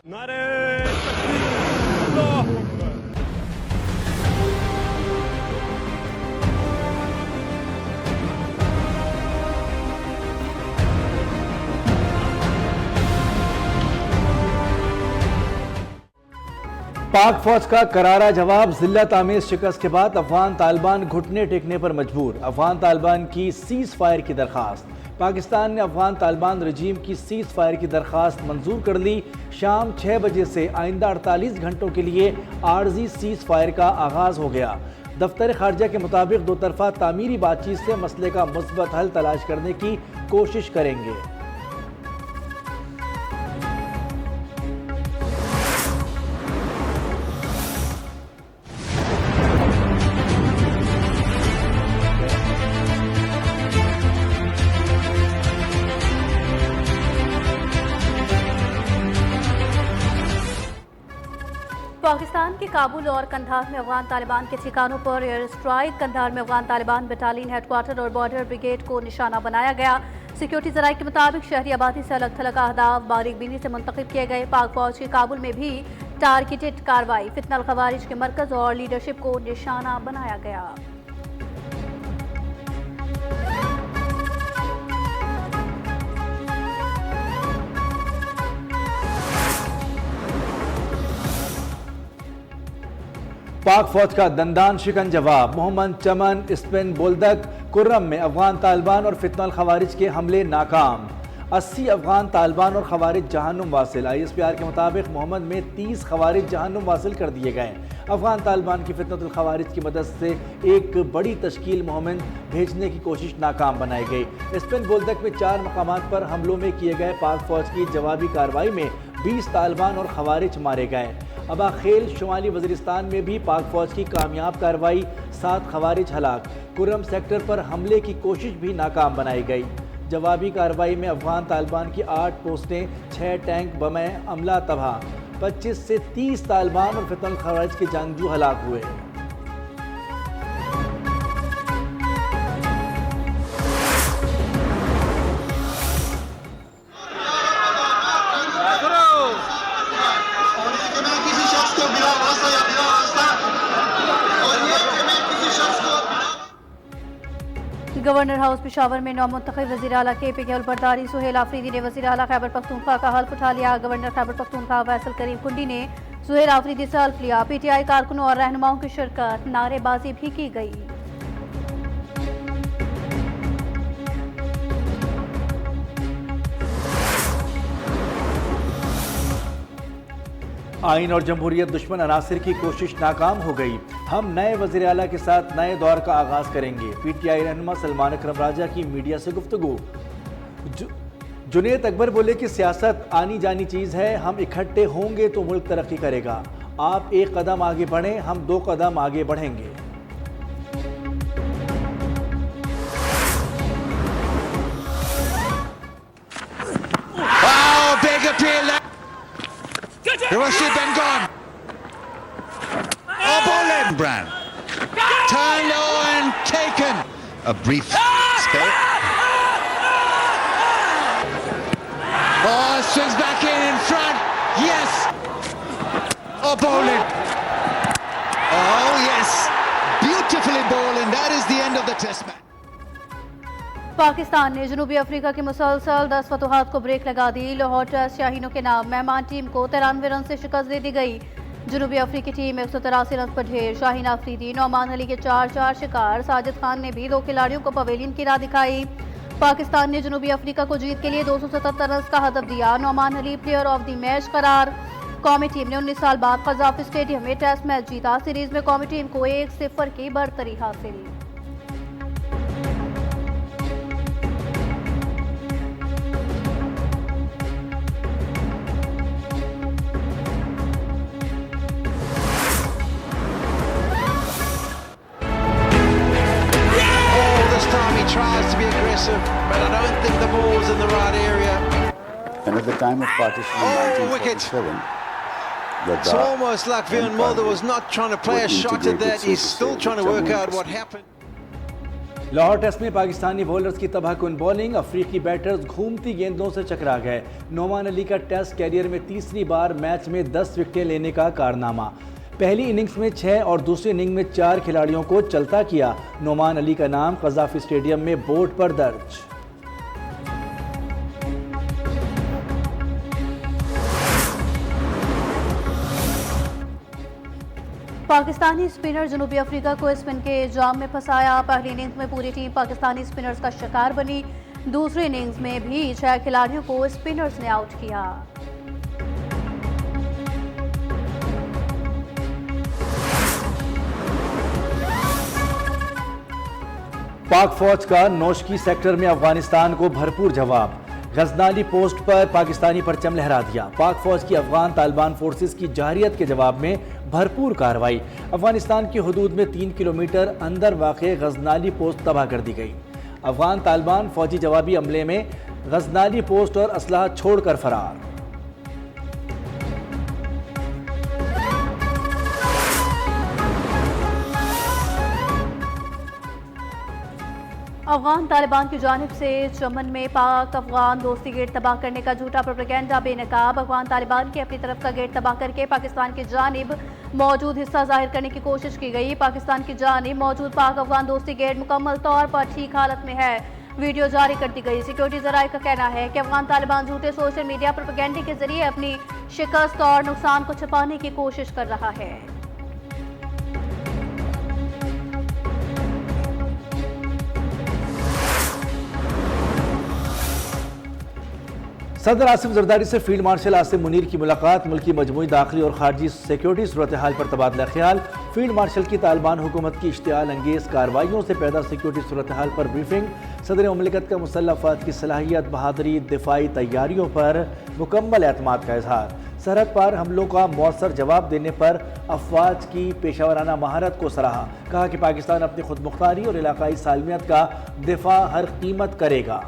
नारे तकबीर, अल्लाहू अकबर। पाक फौज का करारा जवाब। जिल्लत आमेज शिकस्त के बाद अफगान तालिबान घुटने टेकने पर मजबूर। अफगान तालिबान की सीज फायर की दरखास्त। पाकिस्तान ने अफगान तालिबान रजीम की सीज फायर की दरखास्त मंजूर कर ली। शाम 6 बजे से आइंदा 48 घंटों के लिए आर्जी सीज फायर का आगाज हो गया। दफ्तर खारजा के मुताबिक दो तरफा तामीरी बातचीत से मसले का मुस्बत हल तलाश करने की कोशिश करेंगे। पाकिस्तान के काबुल और कंधार में अफगान तालिबान के ठिकानों पर एयर स्ट्राइक। कंधार में अफगान तालिबान बटालियन हेडक्वार्टर और बॉर्डर ब्रिगेड को निशाना बनाया गया। सिक्योरिटी जराये के मुताबिक शहरी आबादी से अलग थलग अहदाफ बारीकबीनी से मुंतखब किए गए। पाक फौज के काबुल में भी टारगेटेड कार्रवाई। फितनल खवारिज के मरकज और लीडरशिप को निशाना बनाया गया। पाक फौज का दंदान शिकन जवाब। मोहम्मद चमन स्पिन बोल्दक कुर्रम में अफगान तालिबान और फितनल खवारिज के हमले नाकाम। 80 अफगान तालिबान और खवारिज जहन्नुम वासिल। ISPR के मुताबिक मोहम्मद में 30 खवारिज जहन्नुम वासिल कर दिए गए। अफगान तालिबान की फितनतुल खवारिज की मदद से एक बड़ी तश्कील मोहम्मद भेजने की कोशिश नाकाम बनाई गई। स्पिन बोल्दक में 4 मकामात पर हमलों में किए गए पाक फौज की जवाबी कार्रवाई में 20 तालिबान और खवारिज मारे गए। अबा खेल शुमाली वज़ीरिस्तान में भी पाक फौज की कामयाब कार्रवाई, 7 खवारिज हलाक। कुर्रम सेक्टर पर हमले की कोशिश भी नाकाम बनाई गई। जवाबी कार्रवाई में अफगान तालिबान की 8 पोस्टें, 6 टैंक बमें अमला तबाह। 25 से 30 तालिबान और फितनल खवारिज के जंगजू हलाक हुए। गवर्नर हाउस पेशावर में नौमुंतखब वज़ीर आला KP के हलबरदारी सुहेल आफरीदी ने वज़ीर आला खैबर पख्तूनख्वा का हल्फ उठा लिया। गवर्नर खैबर पख्तूनख्वा फैसल करीम कुंडी ने सुहेल आफरीदी से हल्फ लिया। PTI कारकुनों और रहनुमाओं की शिरकत, नारेबाजी भी की गई। आइन और जमहूरियत दुश्मन अनासिर की कोशिश नाकाम हो गई। हम नए वज़ीर आला के साथ नए दौर का आगाज करेंगे। PTI रहनुमा सलमान अकरम राजा की मीडिया से गुफ्तगू। जुनेद अकबर बोले कि सियासत आनी जानी चीज़ है, हम इकट्ठे होंगे तो मुल्क तरक्की करेगा। आप एक कदम आगे बढ़ें, हम 2 कदम आगे बढ़ेंगे। Rashid Ben gone. Oh, Bolen Brand. Turned and taken. A brief spell. Oh, swings back in front. Yes. Oh, Bolen. Oh, yes. Beautifully Bolen. That is the end of the test match. Pakistan ने जनूबी Africa की मुसलसल 10 फतुहात को break लगा दी। Lahore test शाहीनों के नाम मेहमान team को 93 रन से शिकस्त दे दी गई। जनूबी अफ्रीकी टीम 183 रन पर ढेर। शाहीन आफरीदी, नौमान अली के 4 शिकार। साजिद खान ने भी 2 खिलाड़ियों को पवेलियन की राह दिखाई। पाकिस्तान ने जनूबी अफ्रीका को जीत के लिए 277 रन का हदफ दिया। Nauman Ali player of the match करार। कौमी टीम ने 19 साल बाद कज़ाफ स्टेडियम में टेस्ट मैच जीता। सीरीज में कौमी टीम को 1-0 की बढ़तरी हासिल। Tries to be aggressive, but I don't think the ball's in the right area. And at the time of partition in 1947, it's almost like Vivian Mulder was not trying to play a shot at that. He's still trying to work out what happened. Lahore test में Pakistani bowlers की तबाहकुन bowling, अफ्रीकी batters घूमती गेंदों से चकरा गए। नोमान अली का test career में तीसरी बार मैच में 10 विकेटें लेने का कारनामा। पहली इनिंग्स में 6 और दूसरी इनिंग में 4 खिलाड़ियों को चलता किया। नोमान अली का नाम कज़ाफ़ी स्टेडियम में बोर्ड पर दर्ज। पाकिस्तानी स्पिनर जनूबी अफ्रीका को स्पिन के जाम में फंसाया। पहली इनिंग्स में पूरी टीम पाकिस्तानी स्पिनर्स का शिकार बनी। दूसरी इनिंग्स में भी 6 खिलाड़ियों को स्पिनर्स ने आउट किया। पाक फौज का नौशकी सेक्टर में अफगानिस्तान को भरपूर जवाब। गजनाली पोस्ट पर पाकिस्तानी परचम लहरा दिया। पाक फौज की अफगान तालिबान फोर्सेस की जारियत के जवाब में भरपूर कार्रवाई। अफगानिस्तान की हदूद में 3 किलोमीटर अंदर वाक़े गजनाली पोस्ट तबाह कर दी गई। अफगान तालिबान फौजी जवाबी हमले में गजनाली पोस्ट और असलहा छोड़कर फरार। अफगान तालिबान की जानिब से चमन में पाक अफगान दोस्ती गेट तबाह करने का झूठा प्रोपेगेंडा बेनकाब। अफगान तालिबान की अपनी तरफ का गेट तबाह करके पाकिस्तान की जानिब मौजूद हिस्सा जाहिर करने की कोशिश की गई। पाकिस्तान की जानिब मौजूद पाक अफगान दोस्ती गेट मुकम्मल तौर पर ठीक हालत में है। वीडियो जारी कर दी गई। सिक्योरिटी जराये का कहना है कि अफगान तालिबान झूठे सोशल मीडिया प्रोपेगेंडे के जरिए अपनी शिकस्त और नुकसान को छुपाने की कोशिश कर रहा है। सदर आसिफ जरदारी से फील्ड मार्शल आसिम मुनीर की मुलाकात। मुल्की मजमूई दाखिली और खारजी सिक्योरिटी सूरत हाल पर तबादला ख्याल। फील्ड मार्शल की तालिबान हुकूमत की इश्तियाल अंगेज कार्रवाइयों से पैदा सिक्योरिटी सूरत हाल पर ब्रीफिंग। सदर मुमलिकत का मुसल्लह अफवाज की सलाहियत, बहादुरी, दिफाई तैयारियों पर मुकम्मल एतमाद का इजहार। सरहद पार हमलों का मौसर जवाब देने पर अफवाज की पेशावराना महारत को सराहा। कहा कि पाकिस्तान अपनी खुद मुख्तारी और इलाकाई सालमियत का दिफा हर कीमत करेगा।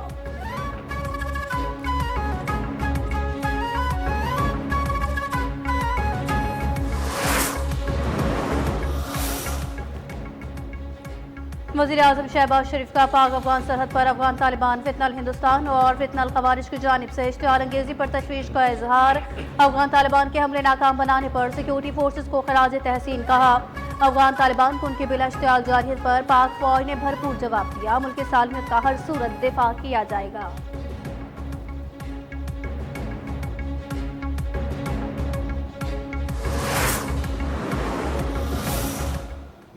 वज़ीर आज़म शहबाज शरीफ का पाक अफगान सरहद पर अफगान तालिबान फितनल हिंदुस्तान और फितनल खवारिज की जानिब से इश्तिहार अंगेजी पर तशवीश का इजहार। अफगान तालिबान के हमले नाकाम बनाने पर सिक्योरिटी फोर्सेस को खराज तहसीन कहा। अफगान तालिबान को उनकी बिला इश्तिहार जारियत पर पाक फौज ने भरपूर जवाब दिया। मुल्क की सालमियत का हर सूरत दिफा किया जाएगा।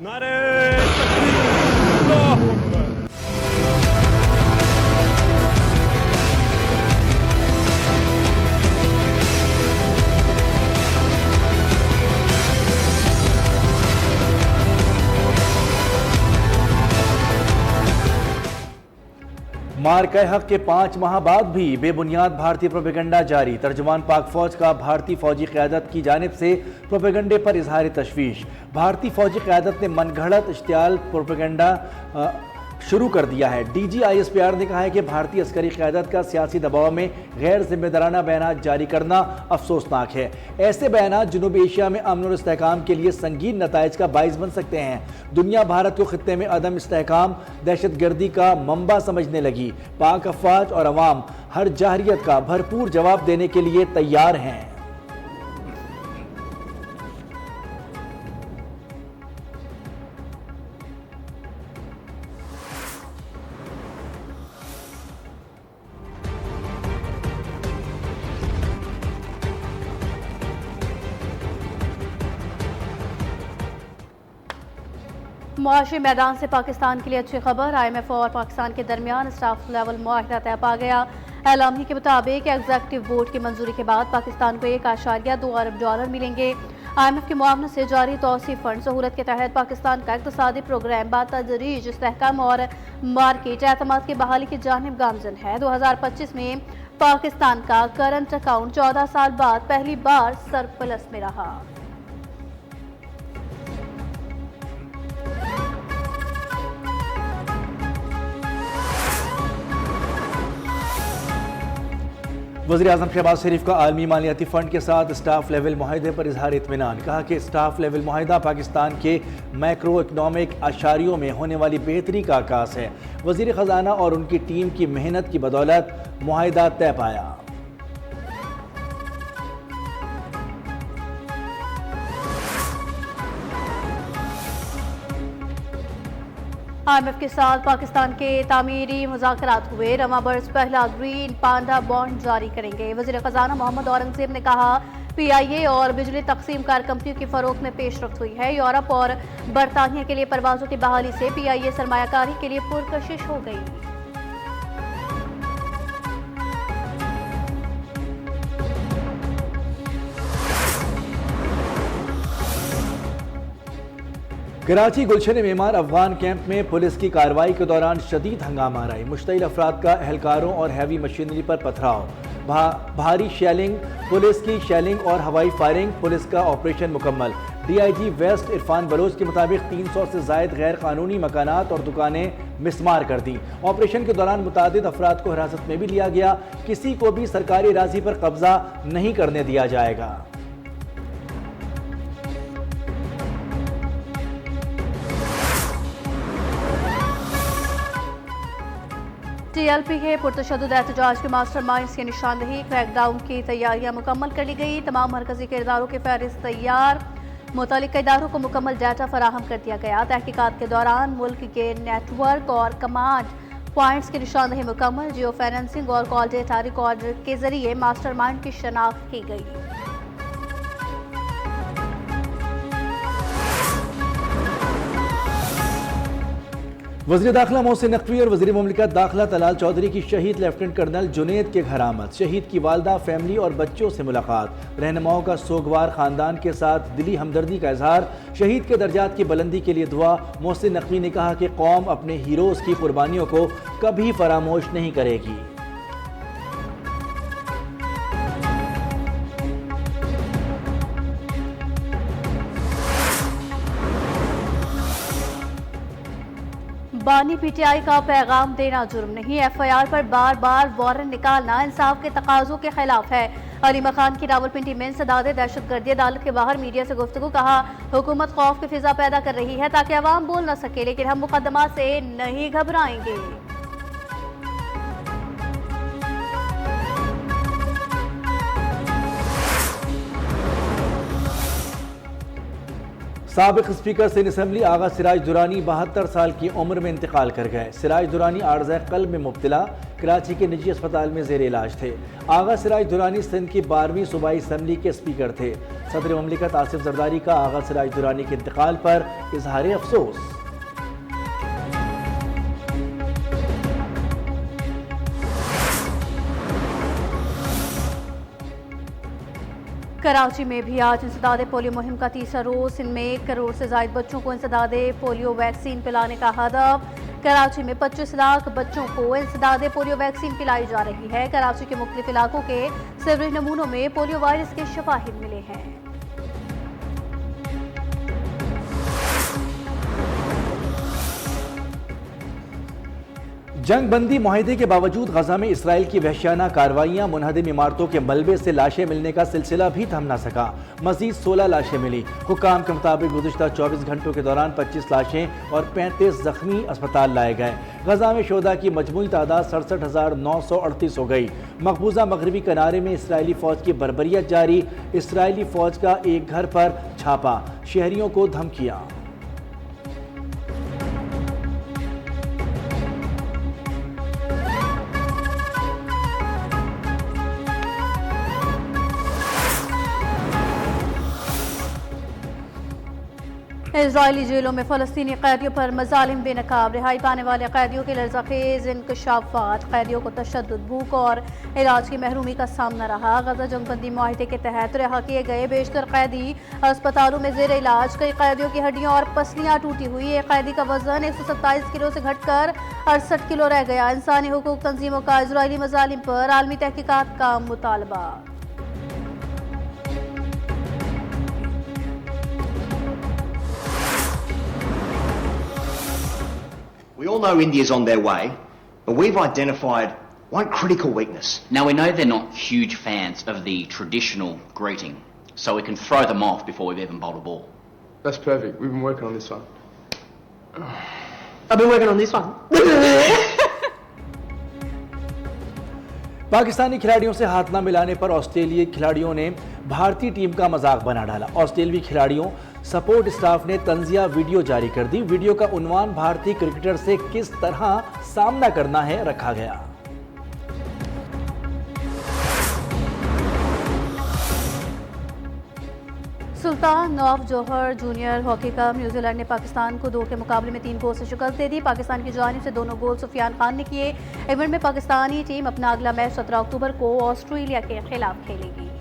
नारे तकबीर, अल्लाहू अकबर। मार्के हक के 5 माह बाद भी बेबुनियाद भारतीय प्रोपेगेंडा जारी। तर्जुमान पाक फौज का भारतीय फौजी क़यादत की जानिब से प्रोपेगेंडे पर इजहार तशवीश। भारतीय फौजी क़यादत ने मनगढ़ंत इश्तियाल प्रोपेगेंडा शुरू कर दिया है। DG ISPR ने कहा है कि भारतीय अस्करी क़यादत का सियासी दबाव में गैर जिम्मेदाराना बयान जारी करना अफसोसनाक है। ऐसे बयान जनूबी एशिया में अमन और इस्तेहकाम के लिए संगीन नताइज का बाइस बन सकते हैं। दुनिया भारत को खित्ते में अदम इस्तेहकाम, दहशत गर्दी का मंबा समझने लगी। पाक अफवाज और अवाम हर जाहरियत का भरपूर जवाब देने के लिए तैयार हैं। मुआशी मैदान से पाकिस्तान के लिए अच्छी खबर। IMF और पाकिस्तान के दरमियान स्टाफ लेवल मुआहदा तय पा गया। एलामी के मुताबिक एग्जीक्यूटिव बोर्ड की मंजूरी के बाद पाकिस्तान को $1.2 अरब मिलेंगे। IMF की मुआवनत से जारी तौसीफ फंड सहूलत के तहत पाकिस्तान का इक़्तिसादी प्रोग्राम बातदरीज इस्तेहकाम और मार्केट एतमाद की बहाली की जानिब गामजन है। 2025 में पाकिस्तान का करंट अकाउंट 14 साल बाद पहली बार सरप्लस में रहा। वज़ीर-ए-आज़म शहबाज शरीफ का आलमी मालियाती फ़ंड के साथ स्टाफ लेवल मुआहदे पर इजहार इत्मीनान। कहा कि स्टाफ लेवल मुआहदा पाकिस्तान के मैक्रो इकनॉमिक आशारियों में होने वाली बेहतरी का आकाश है। वज़ीर ख़जाना और उनकी टीम की मेहनत की बदौलत मुआहदा तय पाया। IMF के साथ पाकिस्तान के तामीरी मुज़ाकरात हुए। रमा बर्ड्स पहला ग्रीन पांडा बॉन्ड जारी करेंगे। वज़ीर ख़जाना मोहम्मद औरंगज़ेब ने कहा PIA और बिजली तकसीम कार कंपनियों की फरोख्त में पेशरफ्त हुई है। यूरोप और बरतानिया के लिए परवाजों की बहाली से PIA सरमायाकारी के लिए पुरकशिश हो गई। कराची गुलशन मेमार अफगान कैंप में पुलिस की कार्रवाई के दौरान शदीद हंगामा रही। मुश्तइल अफराद का एहलकारों और हैवी मशीनरी पर पथराव, भारी शेलिंग, पुलिस की शेलिंग और हवाई फायरिंग। पुलिस का ऑपरेशन मुकम्मल। DIG वेस्ट इरफान बलोच के मुताबिक 300 से जायद गैर कानूनी मकानात और दुकानें मिसमार कर दी। ऑपरेशन के दौरान मुतादिद अफराद को हिरासत में भी लिया गया। किसी को भी सरकारी राजी पर कब्जा नहीं करने दिया जाएगा। TLP के पुरतशद्दुद एहतजाज के मास्टरमाइंड्स की निशानदेही, क्रैकडाउन की तैयारियां मुकम्मल कर ली गई। तमाम मरकजी किरदारों की फहरिस्त तैयार। मुतल्लिका इदारों को मुकम्मल डाटा फराहम कर दिया गया। तहकीकात के दौरान मुल्क के नेटवर्क और कमांड पॉइंट्स की निशानदेही मुकम्मल। जियो फाइनेंसिंग और कॉल डेटा रिकॉर्ड के जरिए मास्टरमाइंड की शनाख्त की गई। वज़ीर दाखिला मोहसिन नकवी और वज़ीर मुमलिकत दाखिला तलाल चौधरी की शहीद लेफ्टिनेंट कर्नल जुनैद के घर आमद। शहीद की वालदा, फैमिली और बच्चों से मुलाकात। रहनुमाओं का सोगवार ख़ानदान के साथ दिली हमदर्दी का इजहार। शहीद के दर्जात की बुलंदी के लिए दुआ। मोहसिन नकवी ने कहा कि कौम अपने हीरोज़ की कुर्बानियों को कभी फरामोश नहीं करेगी। बानी PTI का पैगाम देना जुर्म नहीं। FIR पर बार बार वारंट निकालना इंसाफ के तकाजों के खिलाफ है। अली मकान की रावलपिंडी में इंसदाद दहशतगर्दी अदालत के बाहर मीडिया से गुफ्तगू। कहा हुकूमत खौफ की फिजा पैदा कर रही है ताकि अवाम बोल न सके, लेकिन हम मुकदमा से नहीं घबराएंगे। साबिक स्पीकर सिंध असम्बली आगा सिराज दुरानी 72 साल की उम्र में इंतकाल कर गए। सिराज दुरानी आर्ज़ क़ल्ब में मुब्तला कराची के निजी अस्पताल में ज़ेर इलाज थे। आगा सिराज दुरानी सिंध की 12वीं सूबाई असम्बली के स्पीकर थे। सदर मुमलिकत आसिफ जरदारी का आगा सिराज दुरानी के इंतकाल पर इजहार अफसोस। कराची में भी आज इंसदाद पोलियो मुहिम का तीसरा रोज। इनमें 1 करोड़ से ज्यादा बच्चों को इंसदाद पोलियो वैक्सीन पिलाने का हदफ। कराची में 25 लाख बच्चों को इंसदाद पोलियो वैक्सीन पिलाई जा रही है। कराची के मुख्तलिफ इलाकों के सीवरेज नमूनों में पोलियो वायरस के शवाहिद मिले हैं। जंग बंदी मुआहदे के बावजूद गजा में इसराइल की वहशियाना कार्रवाइयां, मुनहदम इमारतों के मलबे से लाशें मिलने का सिलसिला भी थम न सका। मजीद 16 लाशें मिली। हुक्काम के मुताबिक गुज़िश्ता 24 घंटों के दौरान 25 लाशें और 35 जख्मी अस्पताल लाए गए। गजा में शोदा की मजमूई तादाद 67,938 हो गई। मकबूजा मगरबी किनारे में इसराइली फ़ौज की बर्बरियत जारी। इसराइली फ़ौज का एक घर पर छापा, शहरियों को धमकियाँ। इजरायली जेलों में फ़लस्तीनी कैदियों पर मज़ालिम बेनकाब। रिहाई पाने वाले कैदियों के लर्ज़ाखेज़ इंकशाफ़ात। कैदियों को तशद्दुद, भूख और इलाज की महरूमी का सामना रहा। गजा जंगबंदी मुआहदे के तहत रिहा किए गए बेशतर कैदी अस्पतालों में ज़ेर इलाज। कई कैदियों की हड्डियाँ और पसलियाँ टूटी हुई। एक कैदी का वजन 127 किलो से घटकर 68 किलो रह गया। इंसानी हुकूक तंजीमों का इजरायली मज़ालिम पर आलमी तहकीकात का मुतालबा। We all know India's on their way, but we've identified One critical weakness. Now, we know they're not huge fans of the traditional greeting, so we can throw them off before we've even bowled a ball. That's perfect. We've been working on this one. I've been working on this one. Pakistani खिलाड़ियों से हाथ न मिलाने पर ऑस्ट्रेलियाई खिलाड़ियों ने भारतीय टीम का मजाक बना डाला। ऑस्ट्रेलियाई खिलाड़ियों सपोर्ट स्टाफ ने तंजिया वीडियो जारी कर दी। वीडियो का उन्वान भारतीय क्रिकेटर से किस तरह सामना करना है रखा गया। Sultan of Johor Junior Hockey Cup New Zealand ने पाकिस्तान को 2 के मुकाबले में 3 गोल से शिकस्त दे दी। पाकिस्तान की जानिब से दोनों गोल सुफियान खान ने किए। इवेंट में पाकिस्तानी टीम अपना अगला मैच 17 अक्टूबर को ऑस्ट्रेलिया के खिलाफ खेलेगी।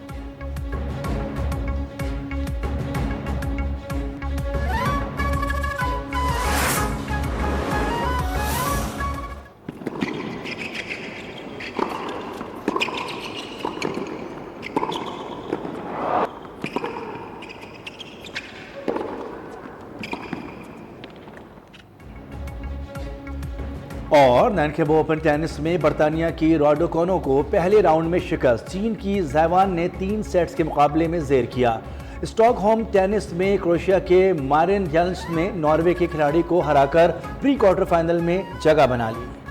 और नैनखेबो ओपन टेनिस में बर्तानिया की राडुकोनो को पहले राउंड में शिकस्त। चीन की ज़ैवान ने 3 सेट्स के मुकाबले में ज़ेर किया। स्टॉकहोम टेनिस में क्रोएशिया के मारिन यल्स ने नॉर्वे के खिलाड़ी को हराकर प्री क्वार्टर फाइनल में जगह बना ली।